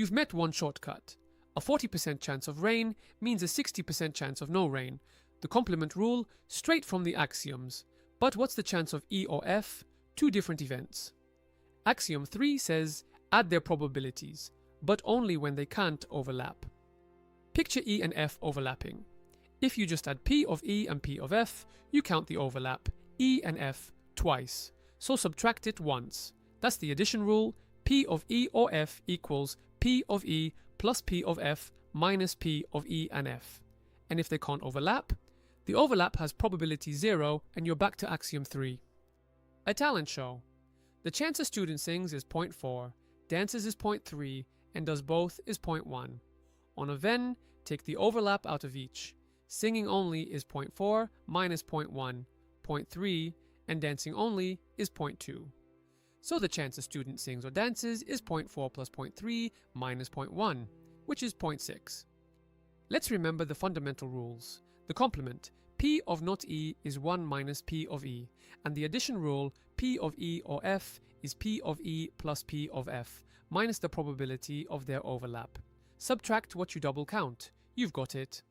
You've met one shortcut. A 40% chance of rain means a 60% chance of no rain. The complement rule, straight from the axioms. But what's the chance of E or F? Two different events. Axiom 3 says, add their probabilities, but only when they can't overlap. Picture E and F overlapping. If you just add P of E and P of F, you count the overlap, E and F, twice. So subtract it once. That's the addition rule. P of E or F equals P of E plus P of F minus P of E and F. And if they can't overlap, the overlap has probability 0 and you're back to axiom 3. A talent show. The chance a student sings is 0.4, dances is 0.3, and does both is 0.1. On a Venn, take the overlap out of each. Singing only is 0.4 minus 0.1, 0.3, and dancing only is 0.2. So the chance a student sings or dances is 0.4 plus 0.3 minus 0.1, which is 0.6. Let's remember the fundamental rules. The complement, P of not E is 1 minus P of E, and the addition rule, P of E or F is P of E plus P of F, minus the probability of their overlap. Subtract what you double count. You've got it.